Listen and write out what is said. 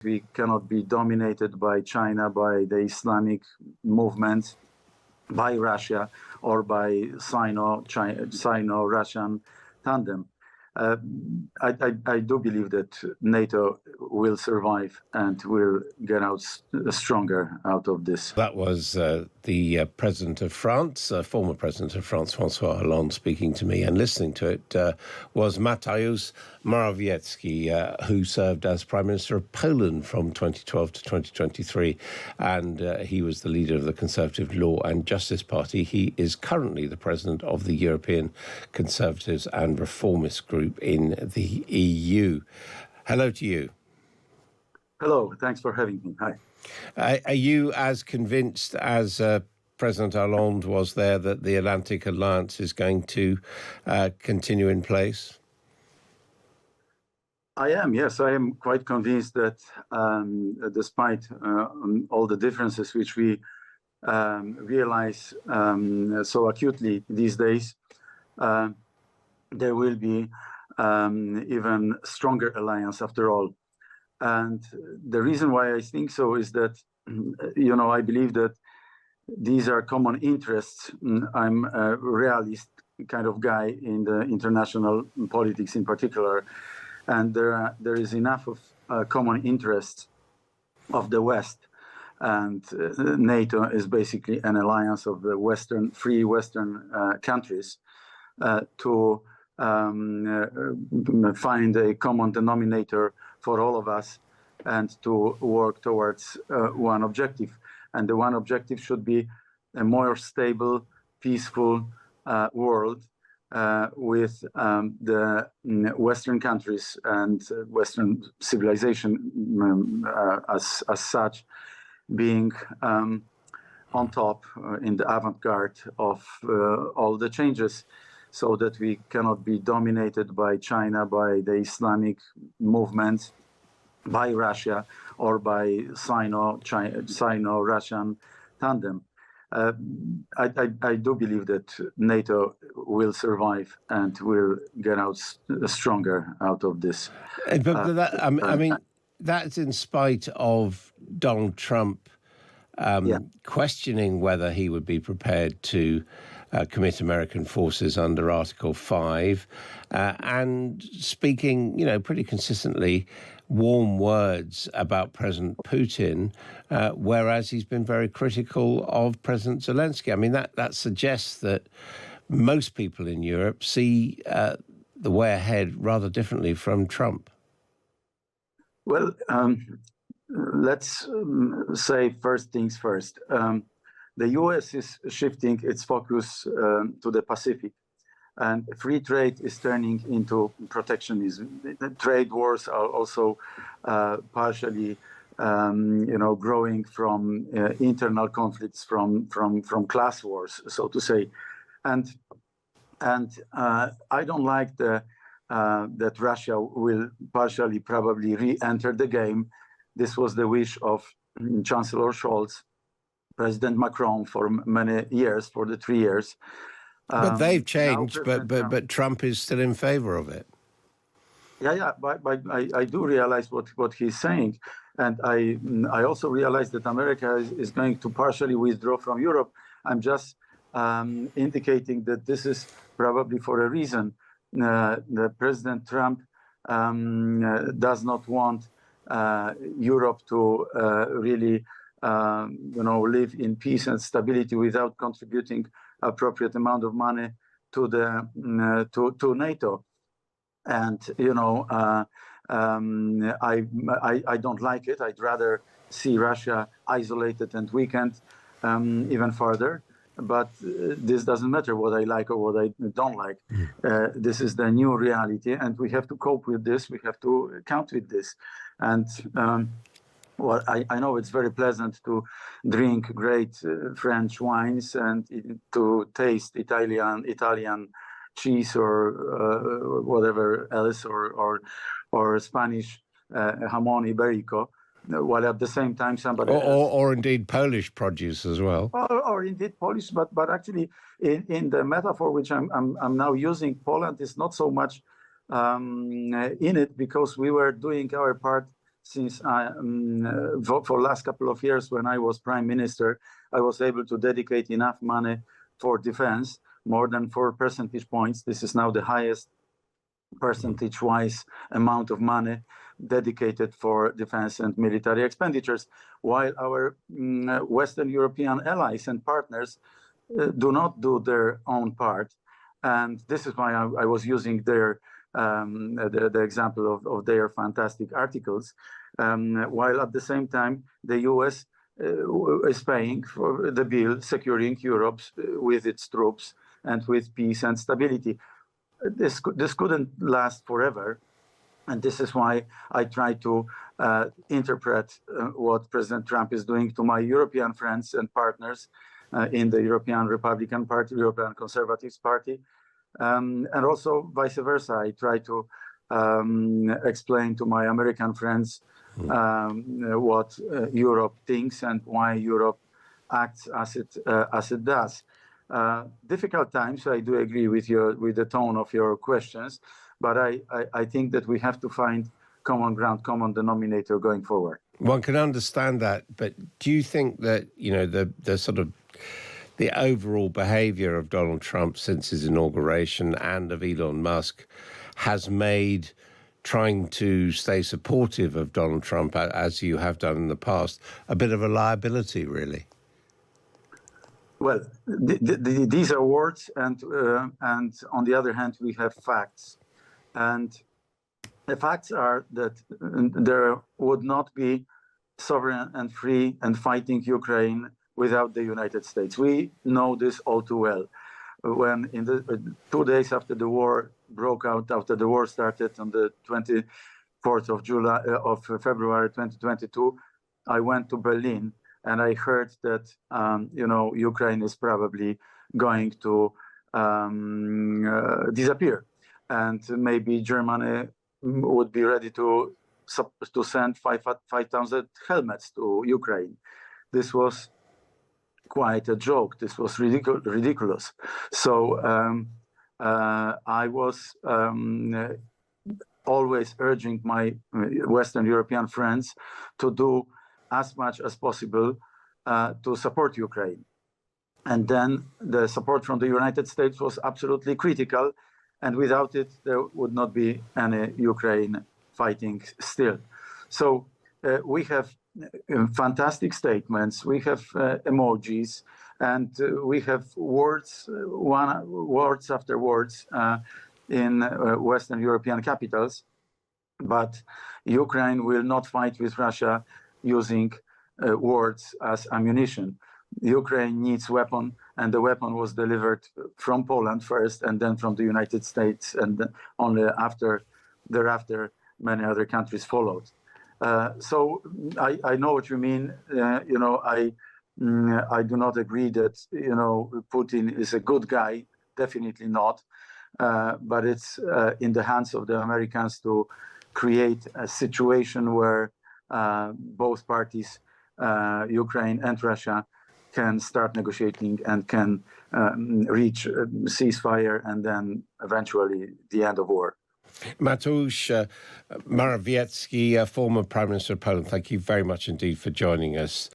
We cannot be dominated by China, by the Islamic movement, by Russia, or by Sino-Russian tandem. I do believe that NATO will survive and will get out stronger out of this. That was the President of France, former President of France, François Hollande, speaking to me, and listening to it was Mateusz Morawiecki, who served as Prime Minister of Poland from 2012 to 2023, and he was the leader of the Conservative Law and Justice Party. He is currently the President of the European Conservatives and Reformist Group in the EU. Hello to you. Hello, thanks for having me. Hi. Are you as convinced as President Hollande was there that the Atlantic Alliance is going to continue in place? I am, yes. I am quite convinced that despite all the differences which we realize so acutely these days, there will be even stronger alliance after all. And the reason why I think so is that, I believe that these are common interests. I'm a realist kind of guy in the international politics in particular. And there is enough of common interests of the West. And NATO is basically an alliance of the free Western countries to find a common denominator for all of us and to work towards one objective. And the one objective should be a more stable, peaceful world with the Western countries and Western civilization as such being on top in the avant-garde of all the changes, so that we cannot be dominated by China, by the Islamic movement, by Russia, or by Sino-Russian tandem. I do believe that NATO will survive and will get out stronger out of this. But that, I mean, that's in spite of Donald Trump questioning whether he would be prepared to commit American forces under Article 5 and speaking, pretty consistently warm words about President Putin, whereas he's been very critical of President Zelensky. I mean, that suggests that most people in Europe see the way ahead rather differently from Trump. Well, let's say first things first. The US is shifting its focus to the Pacific, and free trade is turning into protectionism. The trade wars are also partially, growing from internal conflicts, from class wars, so to say. And I don't like that Russia will partially probably re-enter the game. This was the wish of Chancellor Scholz, President Macron for many years, for the 3 years. But they've changed, but Trump is still in favor of it. Yeah, but I do realize what he's saying. And I also realize that America is going to partially withdraw from Europe. I'm just indicating that this is probably for a reason. The President Trump does not want Europe to really live in peace and stability without contributing appropriate amount of money to the to NATO. And I don't like it. I'd rather see Russia isolated and weakened even further. But this doesn't matter what I like or what I don't like. This is the new reality, and we have to cope with this. We have to count with this. And well, I know it's very pleasant to drink great French wines and to taste Italian cheese or whatever else, or Spanish jamón ibérico, while at the same time somebody or indeed Polish produce as well, or indeed Polish, but actually in the metaphor which I'm now using, Poland is not so much in it, because we were doing our part since for last couple of years when I was prime minister, I was able to dedicate enough money for defense, more than 4 percentage points. This is now the highest percentage-wise amount of money dedicated for defense and military expenditures, while our Western European allies and partners do not do their own part. And this is why I was using their the example of their fantastic articles, while at the same time the US is paying for the bill securing Europe with its troops and with peace and stability. This couldn't last forever, and this is why I try to interpret what President Trump is doing to my European friends and partners in the European Republican Party, European Conservatives Party, and also vice versa. I try to explain to my American friends what Europe thinks and why Europe acts as it does. Difficult times. I do agree with the tone of your questions, but I think that we have to find common ground, common denominator going forward. One can understand that, but do you think that the sort of the overall behavior of Donald Trump since his inauguration and of Elon Musk has made trying to stay supportive of Donald Trump, as you have done in the past, a bit of a liability, really? Well, these are words, and on the other hand, we have facts. And the facts are that there would not be sovereign and free and fighting Ukraine without the United States. We know this all too well. When in the 2 days after the war broke out, after the war started on the 24th of February 2022, I went to Berlin and I heard that Ukraine is probably going to disappear, and maybe Germany would be ready to send 5,000 helmets to Ukraine. This was quite a joke. This was ridiculous. So I was always urging my Western European friends to do as much as possible to support Ukraine. And then the support from the United States was absolutely critical. And without it, there would not be any Ukraine fighting still. So we have fantastic statements, we have emojis, and we have words after words in Western European capitals. But Ukraine will not fight with Russia using words as ammunition. Ukraine needs weapon, and the weapon was delivered from Poland first, and then from the United States, and only thereafter many other countries followed. So I know what you mean. I do not agree that Putin is a good guy. Definitely not. But it's in the hands of the Americans to create a situation where both parties, Ukraine and Russia, can start negotiating and can reach a ceasefire and then eventually the end of war. Mateusz Morawiecki, former Prime Minister of Poland, thank you very much indeed for joining us.